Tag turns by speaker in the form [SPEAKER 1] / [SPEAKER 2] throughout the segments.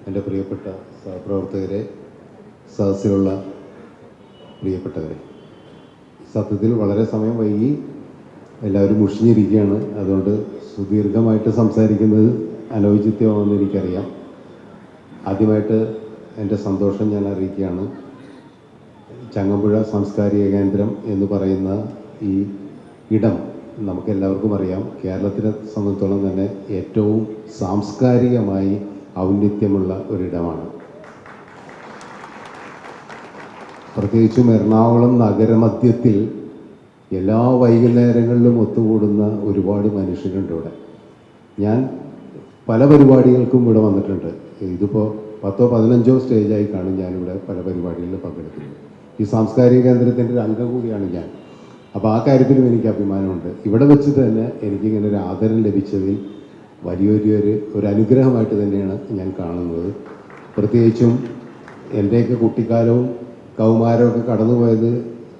[SPEAKER 1] എൻ്റെ പ്രിയപ്പെട്ട സഹപ്രവർത്തകരെ, സദസ്സിലുള്ള പ്രിയപ്പെട്ടവരെ, സത്യത്തിൽ വളരെ സമയം വൈകി, എല്ലാവരും മുഷിഞ്ഞിരിക്കുകയാണ്. അതുകൊണ്ട് സുദീർഘമായിട്ട് സംസാരിക്കുന്നത് അനൗചിത്യമാണെന്ന് എനിക്കറിയാം. ആദ്യമായിട്ട് എൻ്റെ സന്തോഷം ഞാൻ അറിയിക്കുകയാണ്. ചങ്ങമ്പുഴ സാംസ്കാരിക കേന്ദ്രം എന്ന് പറയുന്ന ഈ ഇടം നമുക്കെല്ലാവർക്കും അറിയാം, കേരളത്തിനെ സംബന്ധിച്ചോളം തന്നെ ഏറ്റവും സാംസ്കാരികമായി ഔന്നിത്യമുള്ള ഒരിടമാണ്. പ്രത്യേകിച്ചും എറണാകുളം നഗരമധ്യത്തിൽ എല്ലാ വൈകുന്നേരങ്ങളിലും ഒത്തുകൂടുന്ന ഒരുപാട് മനുഷ്യരുണ്ട് ഇവിടെ. ഞാൻ പല പരിപാടികൾക്കും ഇവിടെ വന്നിട്ടുണ്ട്. ഇതിപ്പോൾ 10-15 സ്റ്റേജായി കാണും ഞാനിവിടെ പല പരിപാടികളിൽ പങ്കെടുക്കുന്നത്. ഈ സാംസ്കാരിക കേന്ദ്രത്തിൻ്റെ ഒരു അംഗം കൂടിയാണ് ഞാൻ. അപ്പോൾ ആ കാര്യത്തിലും എനിക്ക് അഭിമാനമുണ്ട്. ഇവിടെ വെച്ച് തന്നെ എനിക്കിങ്ങനെ ഒരു ആദരം ലഭിച്ചതിൽ ഒരു അനുഗ്രഹമായിട്ട് തന്നെയാണ് ഞാൻ കാണുന്നത്. പ്രത്യേകിച്ചും എൻ്റെയൊക്കെ കുട്ടിക്കാലവും കൗമാരമൊക്കെ കടന്നുപോയത്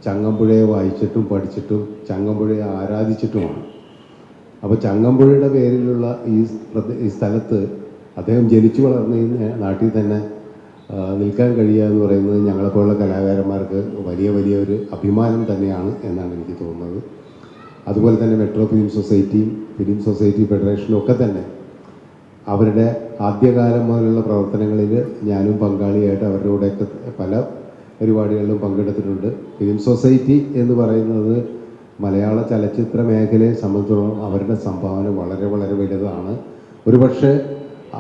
[SPEAKER 1] ചങ്ങമ്പുഴയെ വായിച്ചിട്ടും പഠിച്ചിട്ടും ചങ്ങമ്പുഴയെ ആരാധിച്ചിട്ടുമാണ്. അപ്പോൾ ചങ്ങമ്പുഴയുടെ പേരിലുള്ള ഈ സ്ഥലത്ത് അദ്ദേഹം ജനിച്ചു വളർന്ന ഈ നാട്ടിൽ തന്നെ നിൽക്കാൻ കഴിയുക എന്ന് പറയുന്നത് ഞങ്ങളെപ്പോലുള്ള കലാകാരന്മാർക്ക് വലിയ ഒരു അഭിമാനം തന്നെയാണ് എന്നാണ് എനിക്ക് തോന്നുന്നത്. അതുപോലെ തന്നെ മെട്രോ ഫിലിം സൊസൈറ്റിയും ഫിലിം സൊസൈറ്റി ഫെഡറേഷനും ഒക്കെ തന്നെ അവരുടെ ആദ്യകാലം മുതലുള്ള പ്രവർത്തനങ്ങളിൽ ഞാനും പങ്കാളിയായിട്ട് അവരുടെ കൂടെയൊക്കെ പല പരിപാടികളിലും പങ്കെടുത്തിട്ടുണ്ട്. ഫിലിം സൊസൈറ്റി എന്ന് പറയുന്നത് മലയാള ചലച്ചിത്ര മേഖലയെ സംബന്ധിച്ചിടത്തോളം അവരുടെ സംഭാവന വളരെ വലുതാണ്. ഒരുപക്ഷെ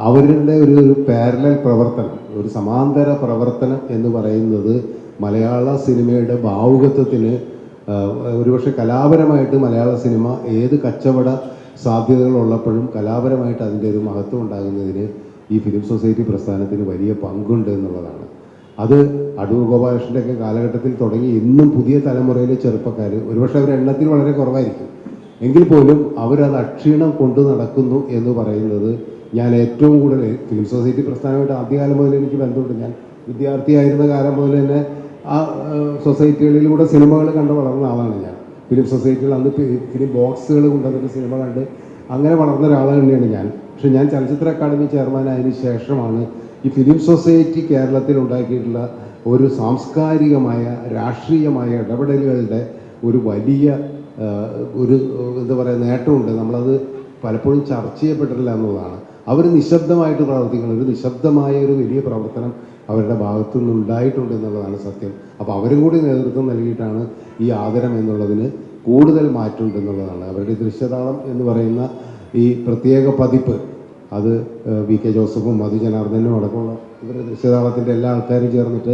[SPEAKER 1] അവരുടെ ഒരു പാരലൽ പ്രവർത്തനം, ഒരു സമാന്തര പ്രവർത്തനം എന്ന് പറയുന്നത് മലയാള സിനിമയുടെ ഭാവുകത്വത്തിന് ഒരുപക്ഷെ കലാപരമായിട്ട് മലയാള സിനിമ ഏത് കച്ചവട സാധ്യതകളുള്ളപ്പോഴും കലാപരമായിട്ട് അതിൻ്റെ ഒരു മഹത്വം ഉണ്ടാകുന്നതിന് ഈ ഫിലിം സൊസൈറ്റി പ്രസ്ഥാനത്തിന് വലിയ പങ്കുണ്ട് എന്നുള്ളതാണ്. അത് അടൂർ ഗോപാലകൃഷ്ണൻ്റെയൊക്കെ കാലഘട്ടത്തിൽ തുടങ്ങി ഇന്നും പുതിയ തലമുറയിലെ ചെറുപ്പക്കാർ, ഒരുപക്ഷെ അവർ എണ്ണത്തിൽ വളരെ കുറവായിരിക്കും, എങ്കിൽ പോലും അവരത് അക്ഷീണം കൊണ്ടു നടക്കുന്നു എന്ന് പറയുന്നത് ഞാൻ ഏറ്റവും കൂടുതൽ ഫിലിം സൊസൈറ്റി പ്രസ്ഥാനമായിട്ട് ആദ്യകാലം മുതൽ എനിക്ക് ബന്ധമുണ്ട്. ഞാൻ വിദ്യാർത്ഥിയായിരുന്ന കാലം മുതൽ തന്നെ ആ സൊസൈറ്റികളിലൂടെ സിനിമകൾ കണ്ട് വളർന്ന ആളാണ് ഞാൻ. ഫിലിം സൊസൈറ്റികൾ അന്ന് ഫിലിം ബോക്സുകൾ കൊണ്ടുവന്നിട്ട് സിനിമ കണ്ട് അങ്ങനെ വളർന്ന ഒരാൾ തന്നെയാണ് ഞാൻ. പക്ഷെ ഞാൻ ചലച്ചിത്ര അക്കാദമി ചെയർമാനായതിനു ശേഷമാണ് ഈ ഫിലിം സൊസൈറ്റി കേരളത്തിൽ ഉണ്ടാക്കിയിട്ടുള്ള ഒരു സാംസ്കാരികമായ രാഷ്ട്രീയമായ ഇടപെടലുകളുടെ ഒരു വലിയ എന്താ പറയുക നേട്ടമുണ്ട്. നമ്മളത് പലപ്പോഴും ചർച്ച ചെയ്യപ്പെട്ടിട്ടില്ല എന്നുള്ളതാണ്. അവർ നിശബ്ദമായിട്ട് പ്രവർത്തിക്കുന്നത്, ഒരു നിശബ്ദമായ ഒരു വലിയ പ്രവർത്തനം അവരുടെ ഭാഗത്തു നിന്നുണ്ടായിട്ടുണ്ട് എന്നുള്ളതാണ് സത്യം. അപ്പോൾ അവരും കൂടി നേതൃത്വം നൽകിയിട്ടാണ് ഈ ആദരം എന്നുള്ളതിന് കൂടുതൽ മാറ്റമുണ്ടെന്നുള്ളതാണ്. അവരുടെ ദൃശ്യതാളം എന്ന് പറയുന്ന ഈ പ്രത്യേക പതിപ്പ്, അത് VK ജോസഫും മധു ജനാർദ്ദനും അടക്കമുള്ള ഇവരുടെ ദൃശ്യതാളത്തിൻ്റെ എല്ലാ ആൾക്കാരും ചേർന്നിട്ട്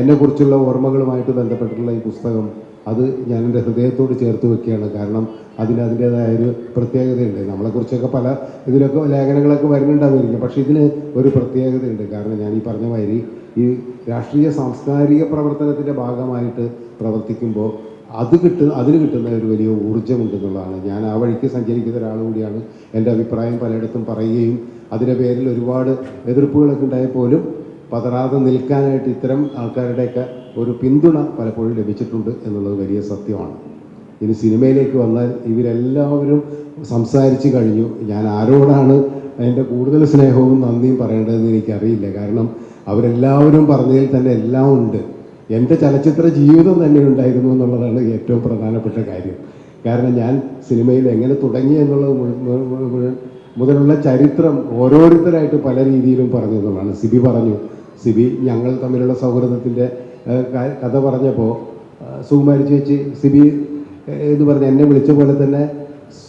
[SPEAKER 1] എന്നെക്കുറിച്ചുള്ള ഓർമ്മകളുമായിട്ട് ബന്ധപ്പെട്ടിട്ടുള്ള ഈ പുസ്തകം അത് ഞാൻ എൻ്റെ ഹൃദയത്തോട് ചേർത്ത് വെക്കുകയാണ്. കാരണം അതിൻ്റേതായൊരു പ്രത്യേകതയുണ്ട്. നമ്മളെക്കുറിച്ചൊക്കെ പല ഇതിലൊക്കെ ലേഖനങ്ങളൊക്കെ വരുന്നുണ്ടാവുമായിരിക്കും, പക്ഷേ ഇതിന് ഒരു പ്രത്യേകതയുണ്ട്. കാരണം ഞാൻ ഈ പറഞ്ഞ മാതിരി ഈ രാഷ്ട്രീയ സാംസ്കാരിക പ്രവർത്തനത്തിൻ്റെ ഭാഗമായിട്ട് പ്രവർത്തിക്കുമ്പോൾ അതിന് കിട്ടുന്ന ഒരു വലിയ ഊർജ്ജമുണ്ടെന്നുള്ളതാണ്. ഞാൻ ആ വഴിക്ക് സഞ്ചരിക്കുന്ന ഒരാൾ കൂടിയാണ്. എൻ്റെ അഭിപ്രായം പലയിടത്തും പറയുകയും അതിൻ്റെ പേരിൽ ഒരുപാട് എതിർപ്പുകളൊക്കെ ഉണ്ടായാൽ പോലും പതറാതെ നിൽക്കാനായിട്ട് ഇത്തരം ആൾക്കാരുടെയൊക്കെ ഒരു പിന്തുണ പലപ്പോഴും ലഭിച്ചിട്ടുണ്ട് എന്നുള്ളത് വലിയ സത്യമാണ്. ഇനി സിനിമയിലേക്ക് വന്നാൽ ഇവരെല്ലാവരും സംസാരിച്ച് കഴിഞ്ഞു. ഞാൻ ആരോടാണ് അതിൻ്റെ കൂടുതൽ സ്നേഹവും നന്ദിയും പറയേണ്ടതെന്ന് എനിക്കറിയില്ല. കാരണം അവരെല്ലാവരും പറഞ്ഞതിൽ തന്നെ എല്ലാം ഉണ്ട്. എൻ്റെ ചലച്ചിത്ര ജീവിതം തന്നെ ഉണ്ടായിരുന്നു എന്നുള്ളതാണ് ഏറ്റവും പ്രധാനപ്പെട്ട കാര്യം. കാരണം ഞാൻ സിനിമയിൽ എങ്ങനെ തുടങ്ങി എന്നുള്ളത് മുതലുള്ള ചരിത്രം ഓരോരുത്തരായിട്ട് പല രീതിയിലും പറഞ്ഞു എന്നുള്ളതാണ്. സിബി പറഞ്ഞു, സിബി ഞങ്ങൾ തമ്മിലുള്ള സൗഹൃദത്തിൻ്റെ കഥ പറഞ്ഞപ്പോൾ സുകുമാരി ചേച്ചി, സിബി എന്ന് പറഞ്ഞ് എന്നെ വിളിച്ച പോലെ തന്നെ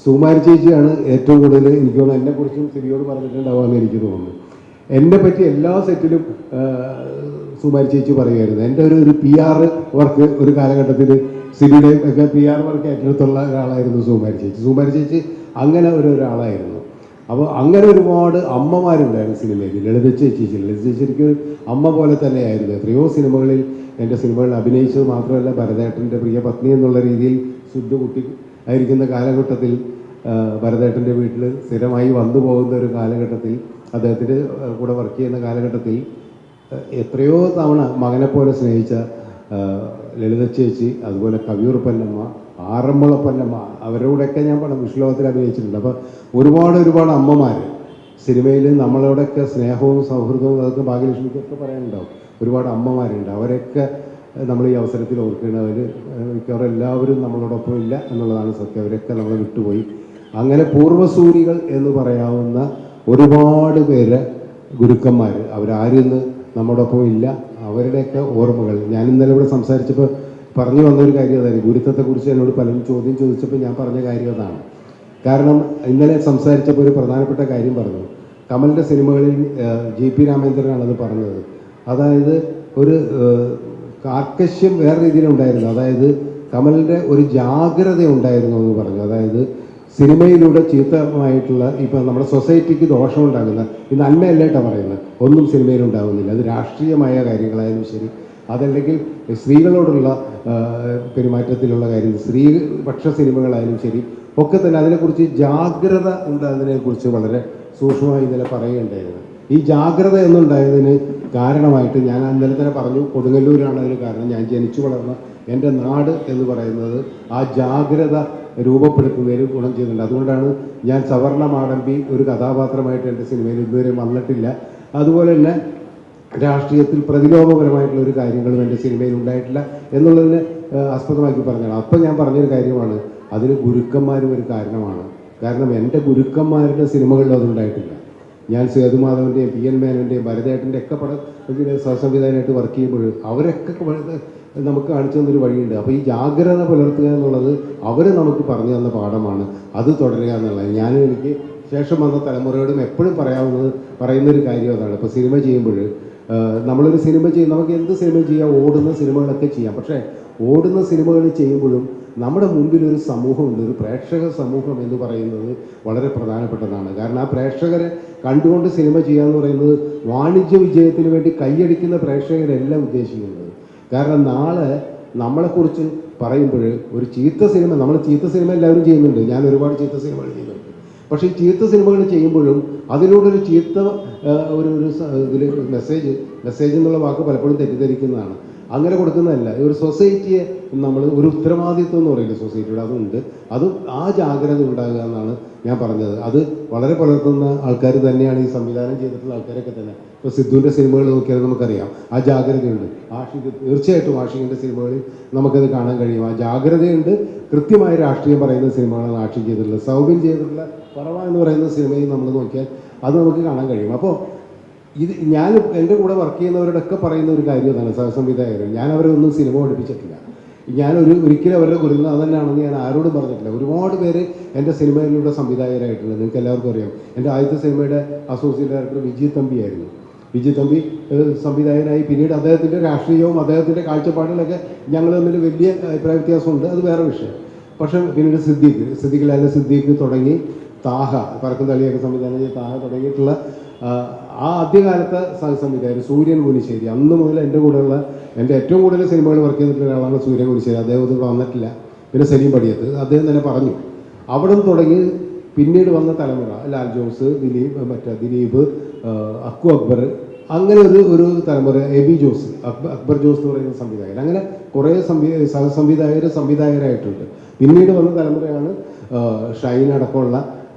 [SPEAKER 1] സുകുമാരി ചേച്ചിയാണ് ഏറ്റവും കൂടുതൽ എനിക്ക് തോന്നുന്നു എന്നെക്കുറിച്ചും സിബിയോട് പറഞ്ഞിട്ടുണ്ടാവുമെന്ന് എനിക്ക് തോന്നുന്നു. എന്നെ പറ്റി എല്ലാ സെറ്റിലും സുകുമാരി ചേച്ചി പറയുമായിരുന്നു. എൻ്റെ ഒരു PR വർക്ക് ഒരു കാലഘട്ടത്തിൽ സിബിയുടെ ഒക്കെ PR വർക്ക് ഏറ്റെടുത്തുള്ള ഒരാളായിരുന്നു സുകുമാരി ചേച്ചി. സുകുമാരി ചേച്ചി അങ്ങനെ ഒരാളായിരുന്നു. അപ്പോൾ അങ്ങനെ ഒരുപാട് അമ്മമാരുണ്ടായിരുന്നു സിനിമയിൽ. ലളിത ചേച്ചി ശരിക്കും അമ്മ പോലെ തന്നെയായിരുന്നു. എത്രയോ സിനിമകളിൽ എൻ്റെ സിനിമകളിൽ അഭിനയിച്ചത് മാത്രമല്ല, ഭരതേട്ടൻ്റെ പ്രിയ പത്നി എന്നുള്ള രീതിയിൽ ശുദ്ധകുട്ടി ആയിരിക്കുന്ന കാലഘട്ടത്തിൽ ഭരതേട്ടൻ്റെ വീട്ടിൽ സ്ഥിരമായി വന്നു പോകുന്ന ഒരു കാലഘട്ടത്തിൽ, അദ്ദേഹത്തിൻ്റെ കൂടെ വർക്ക് ചെയ്യുന്ന കാലഘട്ടത്തിൽ എത്രയോ തവണ മകനെപ്പോലെ സ്നേഹിച്ച ലളിത ചേച്ചി, അതുപോലെ കവിയൂർ പൊന്നമ്മ, ആറന്മുള പൊന്നമ്മ, അവരോടൊക്കെ ഞാൻ വിഷ്ണുലോകത്തിൽ അഭിനയിച്ചിട്ടുണ്ട്. അപ്പോൾ ഒരുപാട് അമ്മമാർ സിനിമയിൽ നമ്മളോടൊക്കെ സ്നേഹവും സൗഹൃദവും അതൊക്കെ ഭാഗ്യലക്ഷ്മിക്കൊക്കെ പറയാനുണ്ടാവും. ഒരുപാട് അമ്മമാരുണ്ട്, അവരൊക്കെ നമ്മൾ ഈ അവസരത്തിൽ ഓർക്കുന്നത്. അവർ മിക്കവാറും എല്ലാവരും നമ്മളോടൊപ്പം ഇല്ല എന്നുള്ളതാണ് സത്യം. അവരൊക്കെ നമ്മളെ വിട്ടുപോയി. അങ്ങനെ പൂർവ്വസൂരികൾ എന്ന് പറയാവുന്ന ഒരുപാട് പേര് ഗുരുക്കന്മാർ അവരാരിന്ന് നമ്മോടൊപ്പം ഇല്ല. അവരുടെയൊക്കെ ഓർമ്മകൾ ഞാൻ ഇന്നലെ ഇവിടെ സംസാരിച്ചപ്പോൾ പറഞ്ഞു വന്നൊരു കാര്യം അതായത് ഗുരുത്വത്തെക്കുറിച്ച് എന്നോട് പലരും ചോദ്യം ചോദിച്ചപ്പോൾ ഞാൻ പറഞ്ഞ കാര്യം അതാണ്. കാരണം ഇന്നലെ സംസാരിച്ചപ്പോൾ ഒരു പ്രധാനപ്പെട്ട കാര്യം പറഞ്ഞു. കമലിൻ്റെ സിനിമകളിൽ JP രാമേന്ദ്രനാണത് പറഞ്ഞത്. അതായത് ഒരു കാർക്കശ്യം വേറെ രീതിയിലുണ്ടായിരുന്നു. അതായത് കമലിൻ്റെ ഒരു ജാഗ്രത ഉണ്ടായിരുന്നു എന്ന് പറഞ്ഞു. അതായത് സിനിമയിലൂടെ ചീത്തമായിട്ടുള്ള ഇപ്പം നമ്മുടെ സൊസൈറ്റിക്ക് ദോഷമുണ്ടാകുന്ന ഈ നന്മയല്ലേട്ടാണ് പറയുന്നത്, ഒന്നും സിനിമയിലുണ്ടാകുന്നില്ല. അത് രാഷ്ട്രീയമായ കാര്യങ്ങളായാലും ശരി, അതല്ലെങ്കിൽ സ്ത്രീകളോടുള്ള പെരുമാറ്റത്തിലുള്ള കാര്യം, സ്ത്രീപക്ഷ സിനിമകളായാലും ശരി, ഒക്കെ തന്നെ അതിനെക്കുറിച്ച് ജാഗ്രത ഉണ്ടാകുന്നതിനെക്കുറിച്ച് വളരെ സൂക്ഷ്മമായി ഇന്നലെ പറയുകയുണ്ടായിരുന്നു. ഈ ജാഗ്രത എന്നുണ്ടായതിന് കാരണമായിട്ട് ഞാൻ ഇന്നലെ തന്നെ പറഞ്ഞു, കൊടുങ്ങല്ലൂരാണ് അതിന് കാരണം. ഞാൻ ജനിച്ചു വളർന്ന എൻ്റെ നാട് എന്ന് പറയുന്നത് ആ ജാഗ്രത രൂപപ്പെടുത്തുന്നതിന് ഗുണം ചെയ്യുന്നുണ്ട്. അതുകൊണ്ടാണ് ഞാൻ സവർണ മാടമ്പി ഒരു കഥാപാത്രമായിട്ട് എൻ്റെ സിനിമയിൽ ഇതുവരെ വന്നിട്ടില്ല. അതുപോലെ തന്നെ രാഷ്ട്രീയത്തിൽ പ്രതിലോമപരമായിട്ടുള്ള ഒരു കാര്യങ്ങളും എൻ്റെ സിനിമയിൽ ഉണ്ടായിട്ടില്ല എന്നുള്ളതിനെ ആസ്പദമാക്കി പറഞ്ഞതാണ്. അപ്പം ഞാൻ പറഞ്ഞൊരു കാര്യമാണ്, അതിന് ഗുരുക്കന്മാരും ഒരു കാരണമാണ്. കാരണം എൻ്റെ ഗുരുക്കന്മാരുടെ സിനിമകളിൽ അതുണ്ടായിട്ടില്ല. ഞാൻ സേതുമാധവൻ്റെയും PN മേനോൻ്റെയും ഭരതേട്ടൻ്റെ ഒക്കെ പടം സഹസംവിധാനമായിട്ട് വർക്ക് ചെയ്യുമ്പോൾ അവരൊക്കെ നമുക്ക് കാണിച്ചു തന്നൊരു വഴിയുണ്ട്. അപ്പോൾ ഈ ജാഗ്രത പുലർത്തുക എന്നുള്ളത് അവർ നമുക്ക് പറഞ്ഞു തന്ന പാഠമാണ്. അത് തുടരുക എന്നുള്ളത് എനിക്ക് ശേഷം വന്ന തലമുറയോടും എപ്പോഴും പറയുന്നൊരു കാര്യം അതാണ്. ഇപ്പോൾ സിനിമ ചെയ്യുമ്പോൾ നമ്മളൊരു സിനിമ ചെയ്യും, നമുക്ക് എന്ത് സിനിമ ചെയ്യാം, ഓടുന്ന സിനിമകളൊക്കെ ചെയ്യാം. പക്ഷേ ഓടുന്ന സിനിമകൾ ചെയ്യുമ്പോഴും നമ്മുടെ മുമ്പിൽ ഒരു സമൂഹമുണ്ട്, ഒരു പ്രേക്ഷക സമൂഹം എന്ന് പറയുന്നത് വളരെ പ്രധാനപ്പെട്ടതാണ്. കാരണം ആ പ്രേക്ഷകരെ കണ്ടുകൊണ്ട് സിനിമ ചെയ്യുക എന്ന് പറയുന്നത് വാണിജ്യ വിജയത്തിന് വേണ്ടി കൈയടിക്കുന്ന പ്രേക്ഷകരെല്ലാം ഉദ്ദേശിക്കുന്നത്. കാരണം നാളെ നമ്മളെക്കുറിച്ച് പറയുമ്പോൾ ഒരു ചീത്ത സിനിമ, നമ്മൾ ചീത്ത സിനിമ എല്ലാവരും ചെയ്യുന്നുണ്ട്, ഞാൻ ഒരുപാട് ചീത്ത സിനിമകൾ ചെയ്യുന്നുണ്ട്. പക്ഷേ ഈ ചീത്ത സിനിമകൾ ചെയ്യുമ്പോഴും അതിലൂടെ ഒരു ചീത്ത ഇതിൽ മെസ്സേജ് എന്നുള്ള വാക്ക് പലപ്പോഴും തെറ്റിദ്ധരിക്കുന്നതാണ്. അങ്ങനെ കൊടുക്കുന്നതല്ല. ഒരു സൊസൈറ്റിയെ നമ്മൾ ഒരു ഉത്തരവാദിത്വം എന്ന് പറയുന്നത് സൊസൈറ്റിയുടെ അതുണ്ട്. അതും ആ ജാഗ്രത ഉണ്ടാകുക എന്നാണ് ഞാൻ പറഞ്ഞത്. അത് വളരെ പുലർത്തുന്ന ആൾക്കാർ തന്നെയാണ് ഈ സംവിധാനം ചെയ്തിട്ടുള്ള ആൾക്കാരൊക്കെ തന്നെ. ഇപ്പോൾ സിദ്ധുവിൻ്റെ സിനിമകൾ നോക്കിയാൽ നമുക്കറിയാം ആ ജാഗ്രതയുണ്ട്. തീർച്ചയായിട്ടും ആഷിഖിൻ്റെ സിനിമകളിൽ നമുക്കത് കാണാൻ കഴിയും. ആ ജാഗ്രതയുണ്ട്. കൃത്യമായ രാഷ്ട്രീയം പറയുന്ന സിനിമകളാണ് ആഷിഖ് ചെയ്തിട്ടുള്ളത്. സൗബിൻ ചെയ്തിട്ടുള്ള പറവ എന്ന് പറയുന്ന സിനിമയിൽ നമ്മൾ നോക്കിയാൽ അത് നമുക്ക് കാണാൻ കഴിയും. അപ്പോൾ ഇത് ഞാൻ എൻ്റെ കൂടെ വർക്ക് ചെയ്യുന്നവരോടൊക്കെ പറയുന്ന ഒരു കാര്യം അതാണ്, സഹസംവിധായകർ. ഞാൻ അവരെ ഒന്നും സിനിമ പഠിപ്പിച്ചിട്ടില്ല. ഞാൻ ഒരിക്കലും അവരുടെ ഗുരുനാഥൻ തന്നെയാണെന്ന് ഞാൻ ആരോടും പറഞ്ഞിട്ടില്ല. ഒരുപാട് പേര് എൻ്റെ സിനിമയിലൂടെ സംവിധായകരായിട്ടുള്ളത് നിങ്ങൾക്ക് എല്ലാവർക്കും അറിയാം. എൻ്റെ ആദ്യത്തെ സിനിമയുടെ അസോസിയേറ്റ് ഡയറക്ടർ വിജയ് തമ്പി ആയിരുന്നു. വിജയ് തമ്പി സംവിധായകനായി. പിന്നീട് അദ്ദേഹത്തിൻ്റെ രാഷ്ട്രീയവും അദ്ദേഹത്തിൻ്റെ കാഴ്ചപ്പാടുകളൊക്കെ ഞങ്ങൾ തമ്മിൽ വലിയ അഭിപ്രായ വ്യത്യാസമുണ്ട്, അത് വേറെ വിഷയം. പക്ഷേ പിന്നീട് സിദ്ദീഖ് ലാൽ സിദ്ദീഖ് തുടങ്ങി താഹ, പറക്കും തളിയൊക്കെ സംവിധാനം ചെയ്ത് താഹ തുടങ്ങിയിട്ടുള്ള ആ ആദ്യകാലത്തെ സഹസംവിധായകർ സൂര്യൻ കുനിശ്ശേരി, അന്ന് മുതൽ എൻ്റെ കൂടെയുള്ള എൻ്റെ ഏറ്റവും കൂടുതൽ സിനിമകൾ വർക്ക് ചെയ്തിട്ടുള്ള ഒരാളാണ് സൂര്യൻ കുനിശ്ശേരി. അദ്ദേഹം ഇത് വന്നിട്ടില്ല. പിന്നെ സലീം പടിയത്ത്, അദ്ദേഹം തന്നെ പറഞ്ഞു. അവിടെ തുടങ്ങി പിന്നീട് വന്ന തലമുറ ലാൽ ജോസ്, ദിലീപ്, അക്കു അക്ബർ, അങ്ങനെ ഒരു തലമുറ, AB ജോസ്, അക്ബർ ജോസ് എന്ന് പറയുന്ന സംവിധായകർ, അങ്ങനെ കുറേ സംവിധായകരായിട്ടുണ്ട്. പിന്നീട് വന്ന തലമുറയാണ് ഷൈൻ അടക്കമുള്ള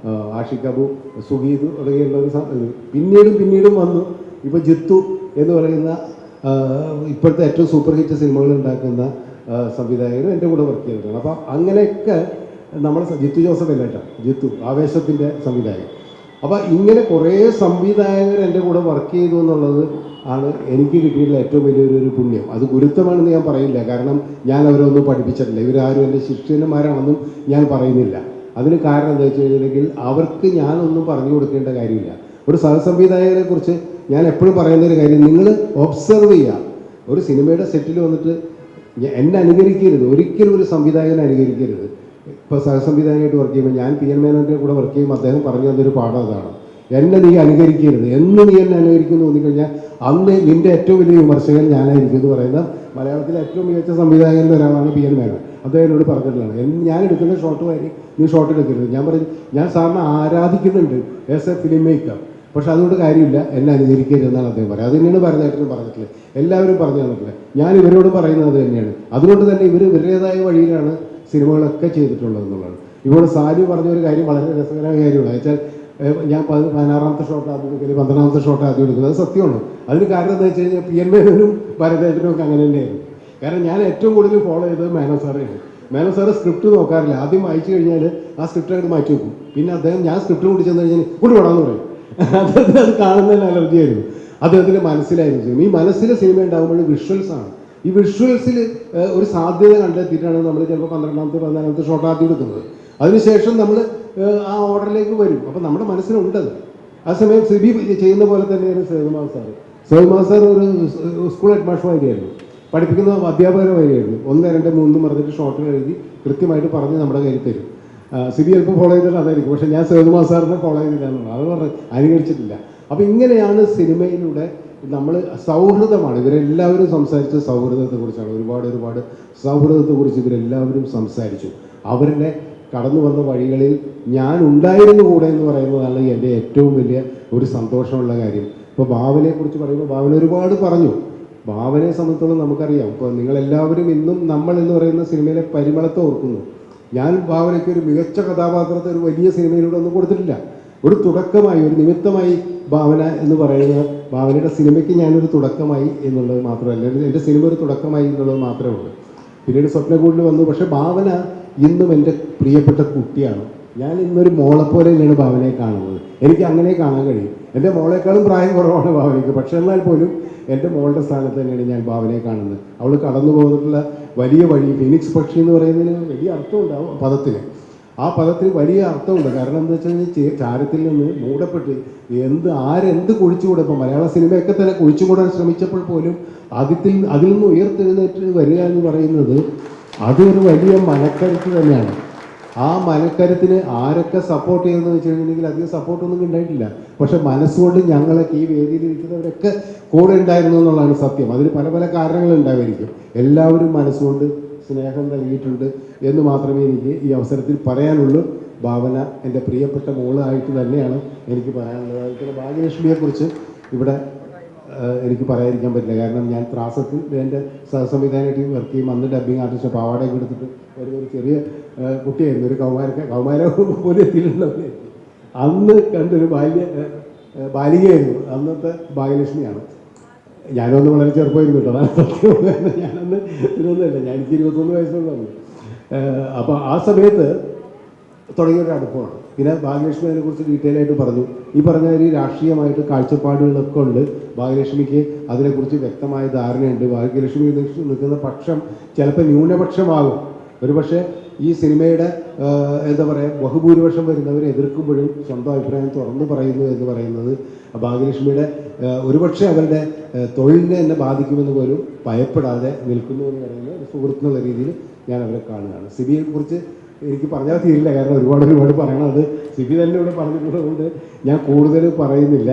[SPEAKER 1] ആഷിഖ് അബു, സുഹീദ് തുടങ്ങിയുള്ളൊരു പിന്നീടും വന്നു. ഇപ്പോൾ ജിത്തു എന്ന് പറയുന്ന ഇപ്പോഴത്തെ ഏറ്റവും സൂപ്പർ ഹിറ്റ് സിനിമകൾ ഉണ്ടാക്കുന്ന സംവിധായകരും എൻ്റെ കൂടെ വർക്ക് ചെയ്തിട്ടുണ്ട്. അപ്പോൾ അങ്ങനെയൊക്കെ നമ്മൾ ജിത്തു ജോസഫ് അല്ല കേട്ടോ, ജിത്തു ആവേശത്തിൻ്റെ സംവിധായകൻ. അപ്പോൾ ഇങ്ങനെ കുറേ സംവിധായകർ എൻ്റെ കൂടെ വർക്ക് ചെയ്തു എന്നുള്ളത് ആണ് എനിക്ക് കിട്ടിയിട്ടുള്ള ഏറ്റവും വലിയൊരു പുണ്യം. അത് ഗുരുത്വമാണെന്ന് ഞാൻ പറയില്ല, കാരണം ഞാൻ അവരൊന്നും പഠിപ്പിച്ചിട്ടില്ല. ഇവരാരും എൻ്റെ ശിഷ്യന്മാരാണെന്നും ഞാൻ പറയുന്നില്ല. അതിന് കാരണം എന്താ വെച്ച് കഴിഞ്ഞിട്ടുണ്ടെങ്കിൽ അവർക്ക് ഞാനൊന്നും പറഞ്ഞു കൊടുക്കേണ്ട കാര്യമില്ല. ഒരു സഹസംവിധായകരെ കുറിച്ച് ഞാൻ എപ്പോഴും പറയുന്നൊരു കാര്യം, നിങ്ങൾ ഒബ്സർവ് ചെയ്യുക. ഒരു സിനിമയുടെ സെറ്റിൽ വന്നിട്ട് എന്നെ അനുകരിക്കരുത്, ഒരിക്കലും ഒരു സംവിധായകനെ അനുകരിക്കരുത്. ഇപ്പോൾ സഹസംവിധായകനായിട്ട് വർക്ക് ചെയ്യുമ്പോൾ ഞാൻ PN മേനോൻ്റെ കൂടെ വർക്ക് ചെയ്യുമ്പോൾ അദ്ദേഹം പറഞ്ഞു തന്നൊരു പാഠം അതാണ്, എന്നെ നീ അനുകരിക്കരുത്. എന്ന് നീ എന്നെ അനുകരിക്കുന്നു തോന്നിക്കഴിഞ്ഞാൽ അന്ന് നിൻ്റെ ഏറ്റവും വലിയ വിമർശകൻ ഞാനായിരിക്കും എന്ന് പറയുന്ന മലയാളത്തിലെ ഏറ്റവും മികച്ച സംവിധായകരിൽ ഒരാളാണ് PN മേനോൻ. അദ്ദേഹം എന്നോട് പറഞ്ഞിട്ടുള്ളതാണ്, ഞാൻ എടുക്കുന്ന ഷോട്ട് വാരി നീ ഷോട്ട് എടുക്കരുത്. ഞാൻ പറഞ്ഞു, ഞാൻ സാറിനെ ആരാധിക്കുന്നുണ്ട് ആസ് എ ഫിലിം മേക്കർ, പക്ഷെ അതുകൊണ്ട് കാര്യമില്ല, എന്നെ അനുകരിക്കരുതെന്നാണ് അദ്ദേഹം പറയുന്നത്. അത് തന്നെയാണ് ഭരതേട്ടനും പറഞ്ഞിട്ടുള്ളത്, എല്ലാവരും പറഞ്ഞു തന്നിട്ടില്ല. ഞാൻ ഇവരോട് പറയുന്നത് തന്നെയാണ്. അതുകൊണ്ട് തന്നെ ഇവരുടേതായ വഴിയിലാണ് സിനിമകളൊക്കെ ചെയ്തിട്ടുള്ളത് എന്നുള്ളതാണ്. ഇപ്പോൾ സാലു പറഞ്ഞൊരു കാര്യം വളരെ രസകരമായ കാര്യമാണ്. വെച്ചാൽ ഞാൻ 16ാമത്തെ ഷോട്ട് ആദ്യം എടുക്കല്, 12ാമത്തെ ഷോട്ട് ആദ്യം എടുക്കുന്നത്. അത് സത്യമാണ്. അതിന് കാരണം എന്താ വെച്ച് കഴിഞ്ഞാൽ PN മേനോനും ഭരതേട്ടനും ഒക്കെ അങ്ങനെ തന്നെയായിരുന്നു. കാരണം ഞാൻ ഏറ്റവും കൂടുതൽ ഫോളോ ചെയ്തത് മേനോ സാറെയാണ്. മേനോ സാറ് സ്ക്രിപ്റ്റ് നോക്കാറില്ല. ആദ്യം വായിച്ചു കഴിഞ്ഞാൽ ആ സ്ക്രിപ്റ്റ് അങ്ങോട്ട് മാറ്റി വെക്കും. പിന്നെ അദ്ദേഹം ഞാൻ സ്ക്രിപ്റ്റ് കൂടി ചെന്ന് കഴിഞ്ഞാൽ കൊണ്ടുപോടാന്ന് പറയും. അദ്ദേഹത്തിന് അത് കാണുന്നതിന് അലർജിയായിരുന്നു. അദ്ദേഹത്തിന് മനസ്സിലായിരുന്നു. ഈ മനസ്സിലെ സിനിമ ഉണ്ടാകുമ്പോൾ വിഷ്വൽസാണ്. ഈ വിഷ്വൽസിൽ ഒരു സാധ്യത കണ്ടെത്തിയിട്ടാണ് നമ്മൾ ചിലപ്പോൾ 12ാമത്തെ 14ാമത്തെ ഷോട്ട് ആദ്യം എടുക്കുന്നത്. അതിനുശേഷം നമ്മൾ ആ ഓർഡറിലേക്ക് വരും. അപ്പം നമ്മുടെ മനസ്സിലുണ്ടത്. ആ സമയം സിബി ചെയ്യുന്ന പോലെ തന്നെയാണ് സേവകുമാർ സാറ്. സേവകുമാർ സാർ ഒരു സ്കൂൾ ഹെഡ് മാസ്റ്റർമാരിയായിരുന്നു. പഠിപ്പിക്കുന്ന അധ്യാപകരുമായിരുന്നു. 1, 2, 3 പറഞ്ഞിട്ട് ഷോർട്ടുകൾ എഴുതി കൃത്യമായിട്ട് പറഞ്ഞ് നമ്മുടെ കയ്യിൽ തരും. സിബി ചിലപ്പോൾ ഫോളോ ചെയ്തിട്ട് അതായിരിക്കും. പക്ഷേ ഞാൻ സേവകുമാർ സാറിനെ ഫോളോ ചെയ്തില്ല എന്നുള്ളത് അത് പറഞ്ഞ് അനുകരിച്ചിട്ടില്ല. അപ്പം ഇങ്ങനെയാണ് സിനിമയിലൂടെ നമ്മൾ സൗഹൃദമാണ്. ഇവരെല്ലാവരും സംസാരിച്ച സൗഹൃദത്തെക്കുറിച്ചാണ്. ഒരുപാട് സൗഹൃദത്തെക്കുറിച്ച് ഇവരെല്ലാവരും സംസാരിച്ചു. അവരുടെ കടന്നു വന്ന വഴികളിൽ ഞാൻ ഉണ്ടായിരുന്നു കൂടെ എന്ന് പറയുന്നതാണ് എൻ്റെ ഏറ്റവും വലിയ ഒരു സന്തോഷമുള്ള കാര്യം. ഇപ്പോൾ ഭാവനയെക്കുറിച്ച് പറയുമ്പോൾ ഭാവന ഒരുപാട് പറഞ്ഞു. ഭാവനയെ സംബന്ധിച്ചോളം നമുക്കറിയാം. ഇപ്പോൾ നിങ്ങളെല്ലാവരും ഇന്നും നമ്മൾ എന്ന് പറയുന്ന സിനിമയിലെ പരിമളത്തെ ഓർക്കുന്നു. ഞാൻ ഭാവനയ്ക്ക് ഒരു മികച്ച കഥാപാത്രത്തെ ഒരു വലിയ സിനിമയിലൂടെ ഒന്നും കൊടുത്തിട്ടില്ല. ഒരു തുടക്കമായി, ഒരു നിമിത്തമായി ഭാവന എന്ന് പറയുന്ന ഭാവനയുടെ സിനിമയ്ക്ക് ഞാനൊരു തുടക്കമായി എന്നുള്ളത് മാത്രമല്ല, എൻ്റെ സിനിമ ഒരു തുടക്കമായി എന്നുള്ളത് മാത്രമേ ഉള്ളൂ. പിന്നീട് സ്വപ്നക്കൂടിൽ വന്നു. പക്ഷേ ഭാവന ഇന്നും എൻ്റെ പ്രിയപ്പെട്ട കുട്ടിയാണ്. ഞാൻ ഇന്നൊരു മോളെപ്പോലെ തന്നെയാണ് ഭാവനയെ കാണുന്നത്. എനിക്ക് അങ്ങനെ കാണാൻ കഴിയും. എൻ്റെ മോളെക്കാളും പ്രായം കുറവാണ് ഭാവനയ്ക്ക്. പക്ഷേ എന്നാൽ പോലും എൻ്റെ മോളുടെ സ്ഥാനത്ത് തന്നെയാണ് ഞാൻ ഭാവനയെ കാണുന്നത്. അവൾ കടന്നു പോകുന്നിട്ടുള്ള വലിയ വഴി, ഫീനിക്സ് പക്ഷി എന്ന് പറയുന്നതിന് വലിയ അർത്ഥമുണ്ടാവും പദത്തിന്. ആ പദത്തിന് വലിയ അർത്ഥമുണ്ട്. കാരണം എന്താ വെച്ച് കഴിഞ്ഞാൽ ചാരത്തിൽ നിന്ന് മൂടപ്പെട്ട് ആരെന്ത് കുഴിച്ചുകൂടെ. ഇപ്പം മലയാള സിനിമയൊക്കെ തന്നെ കുഴിച്ചുകൂടാൻ ശ്രമിച്ചപ്പോൾ പോലും അതിൽ നിന്ന് ഉയർത്തെഴുന്നേറ്റ് വരിക എന്ന് പറയുന്നത് അതൊരു വലിയ മനക്കരുത്ത് തന്നെയാണ്. ആ മനക്കരുത്തിന് ആരൊക്കെ സപ്പോർട്ട് ചെയ്യുന്നതെന്ന് വെച്ച് കഴിഞ്ഞിട്ടുണ്ടെങ്കിൽ അധികം സപ്പോർട്ടൊന്നും ഉണ്ടായിട്ടില്ല. പക്ഷെ മനസ്സുകൊണ്ട് ഞങ്ങളൊക്കെ ഈ വേദിയിൽ ഇരിക്കുന്നവരൊക്കെ കൂടെ ഉണ്ടായിരുന്നു എന്നുള്ളതാണ് സത്യം. അതിന് പല കാരണങ്ങളുണ്ടായിരിക്കും. എല്ലാവരും മനസ്സുകൊണ്ട് സ്നേഹം നൽകിയിട്ടുണ്ട് എന്ന് മാത്രമേ എനിക്ക് ഈ അവസരത്തിൽ പറയാനുള്ളൂ. ഭാവന എൻ്റെ പ്രിയപ്പെട്ട മോളായിട്ട് തന്നെയാണ് എനിക്ക് പറയാനുള്ളത്. അതുപോലെ ഭാഗ്യലക്ഷ്മിയെക്കുറിച്ച് ഇവിടെ എനിക്ക് പറയാതിരിക്കാൻ പറ്റില്ല. കാരണം ഞാൻ ത്രാസത്തിൽ എൻ്റെ സഹസംവിധാനമായിട്ട് വർക്ക് ചെയ്യും. അന്ന് ഡബ്ബിങ് ആർട്ടിസ്റ്റ് പാവാടയൊക്കെ എടുത്തിട്ട് ഒരു ചെറിയ കുട്ടിയായിരുന്നു. ഒരു കൗമാര പോലും എത്തിയിട്ടുള്ളത്. അന്ന് കണ്ടൊരു ബാലികയായിരുന്നു. അന്നത്തെ ഭാഗ്യലക്ഷ്മിയാണ്. ഞാനൊന്ന് വളരെ ചെറുപ്പമായിരുന്നു കേട്ടോ. അതാണ് സത്യം. ഞാനന്ന് ഇതിനൊന്നുമില്ല. എനിക്ക് 21 വയസ്സുള്ളതാണ്. അപ്പോൾ ആ സമയത്ത് തുടങ്ങിയൊരു അടുപ്പമാണ്. പിന്നെ ഭാഗ്യലക്ഷ്മി അതിനെക്കുറിച്ച് ഡീറ്റെയിൽ ആയിട്ട് പറഞ്ഞു. ഈ പറഞ്ഞ ഒരു രാഷ്ട്രീയമായിട്ട് കാഴ്ചപ്പാടുകളൊക്കെ ഉണ്ട്. ഭാഗ്യലക്ഷ്മിക്ക് അതിനെക്കുറിച്ച് വ്യക്തമായ ധാരണയുണ്ട്. ഭാഗ്യലക്ഷ്മി നിൽക്കുന്ന പക്ഷം ചിലപ്പോൾ ന്യൂനപക്ഷമാകും. ഒരുപക്ഷെ ഈ സിനിമയുടെ എന്താ പറയുക, ബഹുഭൂരിപക്ഷം വരുന്നവരെ എതിർക്കുമ്പോഴും സ്വന്തം അഭിപ്രായം തുറന്നു പറയുന്നു എന്ന് പറയുന്നത് ഭാഗ്യലക്ഷ്മിയുടെ ഒരുപക്ഷെ അവരുടെ തൊഴിലിനെ എന്നെ ബാധിക്കുമെന്ന് പോലും ഭയപ്പെടാതെ നിൽക്കുന്നു എന്ന് പറയുന്ന ഒരു സുഹൃത്തിനുള്ള രീതിയിൽ ഞാൻ അവരെ കാണുകയാണ്. സിബിയെ കുറിച്ച് എനിക്ക് പറഞ്ഞാൽ തീരില്ല. കാരണം ഒരുപാട് പറയണം. അത് സിബി തന്നെ ഇവിടെ പറഞ്ഞിട്ടുള്ളതുകൊണ്ട് ഞാൻ കൂടുതൽ പറയുന്നില്ല.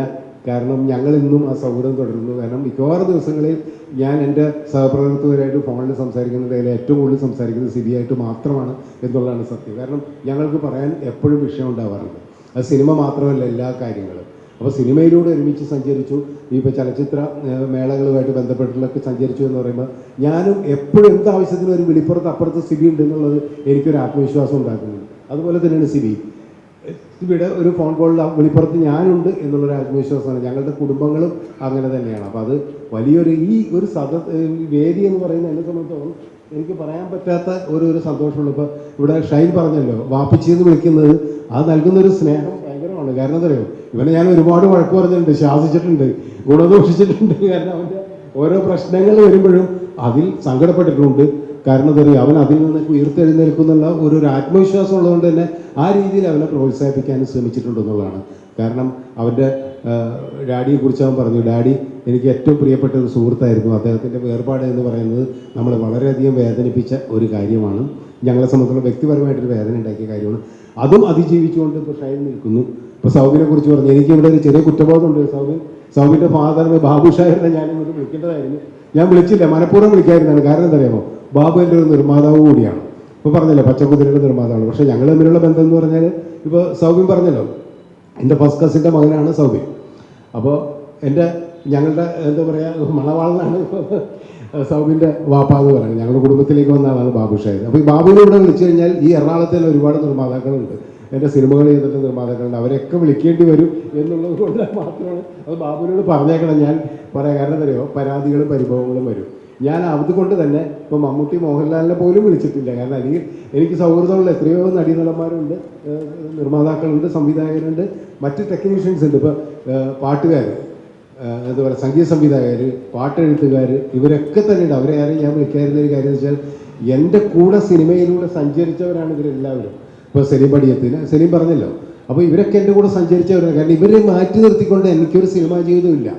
[SPEAKER 1] കാരണം ഞങ്ങളിന്നും ആ സൗഹൃദം തുടരുന്നു. കാരണം മിക്കവാറും ദിവസങ്ങളിൽ ഞാൻ എൻ്റെ സഹപ്രവർത്തകരായിട്ട് ഫോണിൽ സംസാരിക്കുന്നതിൽ ഏറ്റവും കൂടുതൽ സംസാരിക്കുന്നത് സിബിയായിട്ട് മാത്രമാണ് എന്നുള്ളതാണ് സത്യം. കാരണം ഞങ്ങൾക്ക് പറയാൻ എപ്പോഴും വിഷയം ഉണ്ടാവാറുണ്ട്. അത് സിനിമ മാത്രമല്ല, എല്ലാ കാര്യങ്ങളും. അപ്പോൾ സിനിമയിലൂടെ ഒരുമിച്ച് സഞ്ചരിച്ചു. ഇപ്പോൾ ചലച്ചിത്ര മേളകളുമായിട്ട് ബന്ധപ്പെട്ടിട്ടൊക്കെ സഞ്ചരിച്ചു എന്ന് പറയുമ്പോൾ ഞാനും എപ്പോഴും എന്താവശ്യത്തിനും ഒരു വിളിപ്പുറത്ത് അപ്പുറത്ത് സിബി ഉണ്ട് എന്നുള്ളത് എനിക്കൊരു ആത്മവിശ്വാസം ഉണ്ടാക്കുന്നുണ്ട്. അതുപോലെ തന്നെയാണ് സിബിയുടെ ഒരു ഫോൺ കോളിൽ വിളിപ്പുറത്ത് ഞാനുണ്ട് എന്നുള്ളൊരു ആത്മവിശ്വാസമാണ്. ഞങ്ങളുടെ കുടുംബങ്ങളും അങ്ങനെ തന്നെയാണ്. അപ്പോൾ അത് വലിയൊരു ഈ ഒരു വേദി എന്ന് പറയുന്നത് എന്നെ സംബന്ധിച്ചോളം എനിക്ക് പറയാൻ പറ്റാത്ത ഒരു സന്തോഷമുള്ളൂ. ഇപ്പോൾ ഇവിടെ ഷൈൻ പറഞ്ഞല്ലോ, വാപ്പിച്ചിന്ന് വിളിക്കുന്നത് അത് നൽകുന്നൊരു സ്നേഹം ഭയങ്കരമാണ്. കാരണം എന്താ പറയുക, ഇവനെ ഞാൻ ഒരുപാട് വഴക്ക് പറഞ്ഞിട്ടുണ്ട്, ശാസിച്ചിട്ടുണ്ട്, ഗുണദോഷിച്ചിട്ടുണ്ട്. കാരണം അവൻ്റെ ഓരോ പ്രശ്നങ്ങൾ വരുമ്പോഴും അതിൽ സങ്കടപ്പെട്ടിട്ടുണ്ട്. കാരണം എന്താ പറയുക, അവൻ അതിൽ നിന്നൊക്കെ ഉയർത്തെഴുന്നേൽക്കുന്നുള്ള ഒരു ആത്മവിശ്വാസം ഉള്ളതുകൊണ്ട് തന്നെ ആ രീതിയിൽ അവനെ പ്രോത്സാഹിപ്പിക്കാനും ശ്രമിച്ചിട്ടുണ്ടെന്നുള്ളതാണ്. കാരണം അവൻ്റെ ഡാഡിയെക്കുറിച്ച് അവൻ പറഞ്ഞു, ഡാഡി എനിക്ക് ഏറ്റവും പ്രിയപ്പെട്ട ഒരു സുഹൃത്തായിരുന്നു. അദ്ദേഹത്തിൻ്റെ വേർപാട് എന്ന് പറയുന്നത് നമ്മളെ വളരെയധികം വേദനിപ്പിച്ച ഒരു കാര്യമാണ്. ഞങ്ങളെ സംബന്ധിച്ചുള്ള വ്യക്തിപരമായിട്ടൊരു വേദന ഉണ്ടാക്കിയ കാര്യമാണ്. അതും അതിജീവിച്ചുകൊണ്ട് ഇപ്പോൾ ഷൈൻ നിൽക്കുന്നു. ഇപ്പോൾ സൗബിനെ കുറിച്ച് പറഞ്ഞു, എനിക്കിവിടെ ഒരു ചെറിയ കുറ്റബോധമുണ്ട്. സൗബിൻ്റെ ഫാദറിന് ബാബു ഷായറിനെ ഞാനിങ്ങോട്ട് വിളിക്കേണ്ടതായിരുന്നു. ഞാൻ വിളിച്ചില്ല, മനഃപൂർവ്വം വിളിക്കാതിരുന്നതാണ്. കാരണം എന്താ അറിയാമോ, ബാബു എൻ്റെ ഒരു നിർമ്മാതാവ് കൂടിയാണ്. ഇപ്പോൾ പറഞ്ഞല്ലോ പച്ചക്കുതിരയുടെ നിർമ്മാതാവാണ്. പക്ഷേ ഞങ്ങൾ തമ്മിലുള്ള ബന്ധം എന്ന് പറഞ്ഞാൽ ഇപ്പോൾ സൗബിൻ പറഞ്ഞല്ലോ, എൻ്റെ ഫസ്റ്റ് കസിൻ്റെ മകനാണ് സൗബിൻ. അപ്പോൾ ഞങ്ങളുടെ എന്താ പറയുക, മണവാളനാണ് സൗബിൻ്റെ വാപ്പ എന്ന് പറയുന്നത്. ഞങ്ങളുടെ കുടുംബത്തിലേക്ക് വന്ന ആളാണ് ബാബു ഷാഹിദ്. അപ്പോൾ ഈ ബാബുവിനെ ഇവിടെ വിളിച്ചു കഴിഞ്ഞാൽ ഈ എറണാകുളത്ത് തന്നെ ഒരുപാട് നിർമ്മാതാക്കളുണ്ട്. എൻ്റെ സിനിമകൾ ചെയ്തിട്ട് നിർമ്മാതാക്കളുണ്ട്, അവരൊക്കെ വിളിക്കേണ്ടി വരും എന്നുള്ളത് കൊണ്ട് മാത്രമാണ് അത് ബാബുവിനോട് പറഞ്ഞേക്കണം. ഞാൻ പറയാം, കാരണം അറിയോ, പരാതികളും പരിഭവങ്ങളും വരും. ഞാൻ അതുകൊണ്ട് തന്നെ ഇപ്പോൾ മമ്മൂട്ടി മോഹൻലാലിനെ പോലും വിളിച്ചിട്ടില്ല. കാരണം അല്ലെങ്കിൽ എനിക്ക് സൗഹൃദമുള്ള എത്രയോ നടീനടന്മാരുണ്ട്, നിർമ്മാതാക്കളുണ്ട്, സംവിധായകരുണ്ട്, മറ്റ് ടെക്നീഷ്യൻസ് ഉണ്ട്. ഇപ്പോൾ പാട്ടുകാർ, എന്താ പറയുക, സംഗീത സംവിധായകർ, പാട്ടെഴുത്തുകാർ, ഇവരൊക്കെ തന്നെ ഉണ്ട്. അവരെ ആരും ഞാൻ വിളിക്കാതിരുന്ന ഒരു കാര്യം എന്ന് വെച്ചാൽ എൻ്റെ കൂടെ സിനിമയിലൂടെ സഞ്ചരിച്ചവരാണ് ഇവരെല്ലാവരും. ഇപ്പോൾ സെലീം പടിയത്തിന് സെലീം പറഞ്ഞല്ലോ, അപ്പോൾ ഇവരൊക്കെ എൻ്റെ കൂടെ സഞ്ചരിച്ചവരാണ്. കാരണം ഇവരെ മാറ്റി നിർത്തിക്കൊണ്ട് എനിക്കൊരു സിനിമാ ജീവിതമില്ല.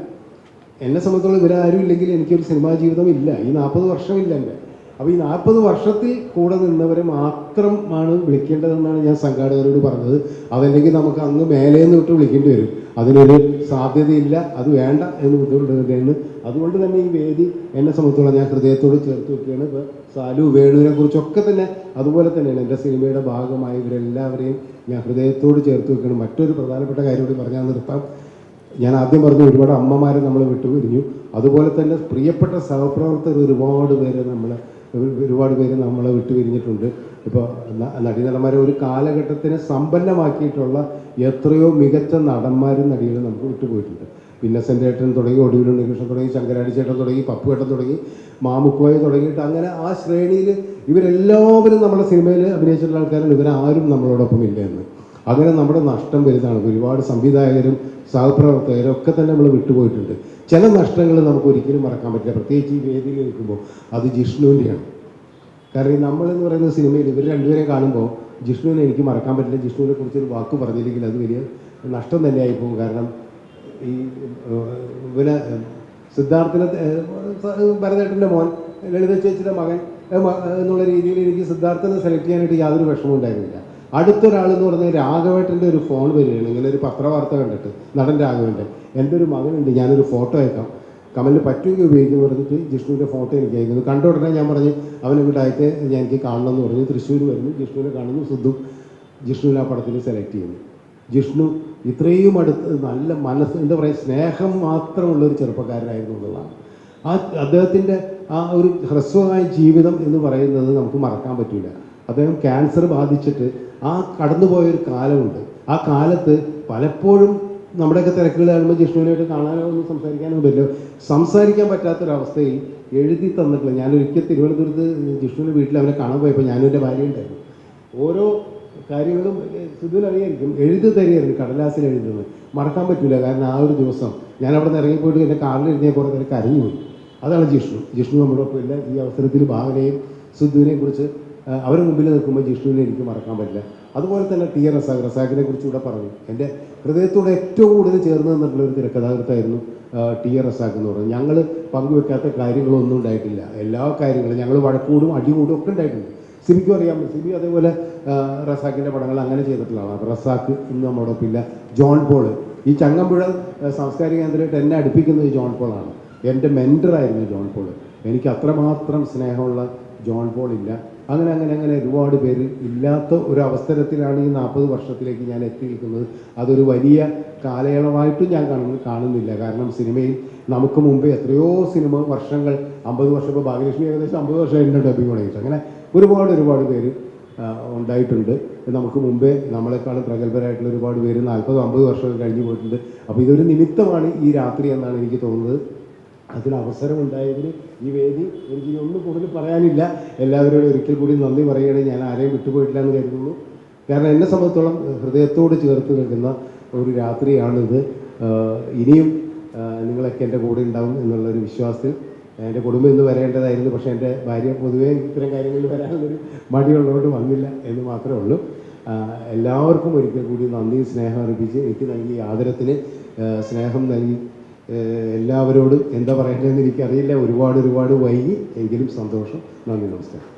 [SPEAKER 1] എന്നെ സംബന്ധിച്ചോളം ഇവരാരും ഇല്ലെങ്കിൽ എനിക്കൊരു സിനിമാ ജീവിതം ഇല്ല. ഈ 40 വർഷമില്ല എൻ്റെ. അപ്പോൾ ഈ 40 വർഷത്തിൽ കൂടെ നിന്നവരെ മാത്രമാണ് വിളിക്കേണ്ടതെന്നാണ് ഞാൻ സംഘാടകരോട് പറഞ്ഞത്. അതല്ലെങ്കിൽ നമുക്ക് അങ്ങ് മേലേന്ന് വിട്ട് വിളിക്കേണ്ടി വരും. അതിനൊരു സാധ്യതയില്ല, അത് വേണ്ട എന്ന് ബുദ്ധിമുട്ടുകയാണ്. അതുകൊണ്ട് തന്നെ ഈ വേദി എന്നെ സംബന്ധിച്ചോളം ഞാൻ ഹൃദയത്തോട് ചേർത്ത് വെക്കുകയാണ്. ഇപ്പോൾ സാലു വേണുവിനെ കുറിച്ചൊക്കെ തന്നെ അതുപോലെ തന്നെയാണ്. എൻ്റെ സിനിമയുടെ ഭാഗമായ ഇവരെല്ലാവരെയും ഞാൻ ഹൃദയത്തോട് ചേർത്ത് വെക്കുകയാണ്. മറ്റൊരു പ്രധാനപ്പെട്ട കാര്യം കൂടി പറഞ്ഞാൽ നിർത്താം. ഞാൻ ആദ്യം പറഞ്ഞു, ഒരുപാട് അമ്മമാരെ നമ്മൾ വിട്ടുപിരിഞ്ഞു. അതുപോലെ തന്നെ പ്രിയപ്പെട്ട സഹപ്രവർത്തകർ ഒരുപാട് പേര് നമ്മളെ വിട്ടുപിരിഞ്ഞിട്ടുണ്ട്. ഇപ്പോൾ നടീനടന്മാരെ ഒരു കാലഘട്ടത്തിനെ സമ്പന്നമാക്കിയിട്ടുള്ള എത്രയോ മികച്ച നടന്മാരും നടികളും നമുക്ക് വിട്ടുപോയിട്ടുണ്ട്. ഇന്നസെൻ്റ് ഏട്ടൻ തുടങ്ങി, ഒടുവിൽ ഉണ്ണികൃഷ്ണൻ തുടങ്ങി, ശങ്കരാടി ചേട്ടൻ തുടങ്ങി, പപ്പു ഏട്ടൻ തുടങ്ങി, മാമുക്കോയ തുടങ്ങിയിട്ട് അങ്ങനെ ആ ശ്രേണിയിൽ ഇവരെല്ലാവരും നമ്മുടെ സിനിമയിൽ അഭിനയിച്ചിട്ടുള്ള ആൾക്കാരാണ്. ഇവരാരും നമ്മളോടൊപ്പം ഇല്ല എന്ന്. അങ്ങനെ നമ്മുടെ നഷ്ടം വലുതാണ്. ഒരുപാട് സംവിധായകരും സഹപ്രവർത്തകരും ഒക്കെ തന്നെ നമ്മൾ വിട്ടുപോയിട്ടുണ്ട്. ചില നഷ്ടങ്ങൾ നമുക്ക് ഒരിക്കലും മറക്കാൻ പറ്റില്ല. പ്രത്യേകിച്ച് ഈ വേദിയിൽ നിൽക്കുമ്പോൾ അത് ജിഷ്ണുവിൻ്റെയാണ്. കാരണം നമ്മളെന്ന് പറയുന്ന സിനിമയിൽ ഇവർ രണ്ടുപേരെ കാണുമ്പോൾ ജിഷ്ണുവിനെ എനിക്ക് മറക്കാൻ പറ്റില്ല. ജിഷ്ണുവിനെ കുറിച്ചൊരു വാക്ക് പറഞ്ഞില്ലെങ്കിൽ അത് വലിയ നഷ്ടം തന്നെയായിപ്പോകും. കാരണം ഈ പിന്നെ സിദ്ധാർത്ഥിനെ, ഭരതേട്ടൻ്റെ മോൻ, ലളിത ചേച്ചിയുടെ മകൻ എന്നുള്ള രീതിയിൽ എനിക്ക് സിദ്ധാർത്ഥനെ സെലക്ട് ചെയ്യാനായിട്ട് യാതൊരു വിഷമവും ഉണ്ടായിരുന്നില്ല. അടുത്തൊരാളെന്ന് പറഞ്ഞാൽ രാഘവേട്ടൻ്റെ ഒരു ഫോൺ വരികയാണ്, ഇങ്ങനെ ഒരു പത്രവാർത്ത കണ്ടിട്ട്, നടൻ രാഘവൻ്റെ, എൻ്റെ ഒരു മകനുണ്ട്, ഞാനൊരു ഫോട്ടോ അയക്കാം, കമലിന് പറ്റുമെങ്കിൽ ഉപയോഗിക്കുന്നു പറഞ്ഞിട്ട് ജിഷ്ണുവിൻ്റെ ഫോട്ടോ എനിക്ക് അയക്കുന്നു. കണ്ട ഉടനെ ഞാൻ പറഞ്ഞ് അവനെ ഇവിടെ അയച്ച് ഞാൻ എനിക്ക് കാണണമെന്ന് പറഞ്ഞു. തൃശ്ശൂർ വരുന്നു, ജിഷ്ണുവിനെ കാണുന്നു, സിദ്ധു ജിഷ്ണുവിനെ ആ പടത്തിൽ സെലക്ട് ചെയ്യുന്നു. ജിഷ്ണു ഇത്രയും അടുത്ത് നല്ല മനസ്സ്, എന്താ പറയുക, സ്നേഹം മാത്രമുള്ളൊരു ചെറുപ്പക്കാരനായിരുന്നു എന്നുള്ളതാണ്. ആ അദ്ദേഹത്തിൻ്റെ ആ ഒരു ഹ്രസ്വമായ ജീവിതം എന്ന് പറയുന്നത് നമുക്ക് മറക്കാൻ പറ്റില്ല. അദ്ദേഹം ക്യാൻസർ ബാധിച്ചിട്ട് ആ കടന്നുപോയൊരു കാലമുണ്ട്. ആ കാലത്ത് പലപ്പോഴും നമ്മുടെയൊക്കെ തിരക്കുകൾ കാണുമ്പോൾ ജിഷ്ണുവിനായിട്ട് കാണാനോ ഒന്നും സംസാരിക്കാനോ പറ്റില്ല. സംസാരിക്കാൻ പറ്റാത്തൊരവസ്ഥയിൽ എഴുതി തന്നിട്ടില്ല. ഞാനൊരിക്കൽ തിരുവനന്തപുരത്ത് ജിഷ്ണുവിൻ്റെ വീട്ടിൽ അവനെ കാണാൻ പോയപ്പോൾ ഞാനും എൻ്റെ ഭാര്യ ഉണ്ടായിരുന്നു. ഓരോ കാര്യങ്ങളും സുധുവിനറിയായിരിക്കും, എഴുതി തരികയായിരുന്നു, കടലാസിൽ എഴുതുന്നത്. മറക്കാൻ പറ്റില്ല. കാരണം ആ ഒരു ദിവസം ഞാൻ അവിടെ നിന്ന് ഇറങ്ങിപ്പോയിട്ട് എൻ്റെ കാറിൽ എഴുതിയ കുറേ നേരം കരഞ്ഞുപോയി. അതാണ് ജിഷ്ണു നമ്മളോടൊപ്പം ഇല്ല. ഈ അവസരത്തിൽ ഭാവനയും സിദ്ധുവിനെയും കുറിച്ച് അവരുടെ മുമ്പിൽ നിൽക്കുമ്പോൾ ജിഷ്ണുവിനെ എനിക്ക് മറക്കാൻ പറ്റില്ല. അതുപോലെ തന്നെ ടി റസാഖിനെ കുറിച്ചുകൂടെ പറഞ്ഞു. എൻ്റെ ഹൃദയത്തോടെ ഏറ്റവും കൂടുതൽ ചേർന്ന് നിന്നിട്ടുള്ള ഒരു തിരക്കഥാകൃത്തായിരുന്നു ടി റസാഖ് എന്ന് പറയുന്നത്. ഞങ്ങൾ പങ്കുവെക്കാത്ത കാര്യങ്ങളൊന്നും ഉണ്ടായിട്ടില്ല. എല്ലാ കാര്യങ്ങളും ഞങ്ങൾ വഴക്കൂടും അടികൂടും ഒക്കെ ഉണ്ടായിട്ടുണ്ട്. സിബിക്കും അറിയാം. സിബി അതേപോലെ റസാഖിൻ്റെ പടങ്ങൾ അങ്ങനെ ചെയ്തിട്ടുള്ള ആളാണ്. റസാഖ് ഇന്ന് നമ്മളോടൊപ്പം ഇല്ല. ജോൺ പോൾ, ഈ ചങ്ങമ്പുഴ സാംസ്കാരിക കേന്ദ്രമായിട്ട് എന്നെ അടുപ്പിക്കുന്നത് ജോൺ പോളാണ്. എൻ്റെ മെൻറ്ററായിരുന്നു ജോൺ പോൾ. എനിക്ക് അത്രമാത്രം സ്നേഹമുള്ള ജോൺ പോൾ ഇല്ല. അങ്ങനെ ഒരുപാട് പേര് ഇല്ലാത്ത ഒരു അവസരത്തിലാണ് ഈ 40 വർഷത്തിലേക്ക് ഞാൻ എത്തിയിരിക്കുന്നത്. അതൊരു വലിയ കാലയളവായിട്ടും ഞാൻ കാണുന്നില്ല. കാരണം സിനിമയിൽ നമുക്ക് മുമ്പേ എത്രയോ സിനിമ വർഷങ്ങൾ, 50 വർഷം, ഇപ്പോൾ ഭാഗ്യലക്ഷ്മി ഏകദേശം 50 വർഷം എൻ്റെ ഡബിങ് തുടങ്ങിയിട്ട്, അങ്ങനെ ഒരുപാട് പേര് ഉണ്ടായിട്ടുണ്ട്. നമുക്ക് മുമ്പേ നമ്മളെക്കാളും പ്രഗത്ഭരായിട്ടുള്ള ഒരുപാട് പേര് 40-50 വർഷം കഴിഞ്ഞു പോയിട്ടുണ്ട്. അപ്പോൾ ഇതൊരു നിമിത്തമാണ് ഈ രാത്രി എന്നാണ് എനിക്ക് തോന്നുന്നത്. അതിനവസരമുണ്ടായതിന് ഈ വേദി, എനിക്ക് ഒന്നും കൂടുതൽ പറയാനില്ല. എല്ലാവരോടും ഒരിക്കൽ കൂടി നന്ദി പറയുകയാണെങ്കിൽ ഞാൻ ആരെയും വിട്ടുപോയിട്ടില്ല എന്ന് കരുതുന്നു. കാരണം എന്നെ സംബന്ധിച്ചോളം ഹൃദയത്തോട് ചേർത്ത് നിൽക്കുന്ന ഒരു രാത്രിയാണിത്. ഇനിയും നിങ്ങളൊക്കെ എൻ്റെ കൂടെ ഉണ്ടാവും എന്നുള്ളൊരു വിശ്വാസത്തിൽ എൻ്റെ കുടുംബം ഇന്ന് വരേണ്ടതായിരുന്നു. പക്ഷേ എൻ്റെ ഭാര്യ പൊതുവേ ഇത്തരം കാര്യങ്ങളിൽ വരാനുള്ളൊരു മടിയുള്ളതുകൊണ്ട് വന്നില്ല എന്ന് മാത്രമേ ഉള്ളൂ. എല്ലാവർക്കും ഒരിക്കൽ കൂടി നന്ദി, സ്നേഹം അർപ്പിച്ച് എനിക്ക് നൽകിയ ആദരത്തിന് സ്നേഹം നൽകി എല്ലാവരോടും എന്താ പറയേണ്ടതെന്ന് എനിക്കറിയില്ല. ഒരുപാട് വൈകി, എങ്കിലും സന്തോഷം. നന്ദി, നമസ്കാരം.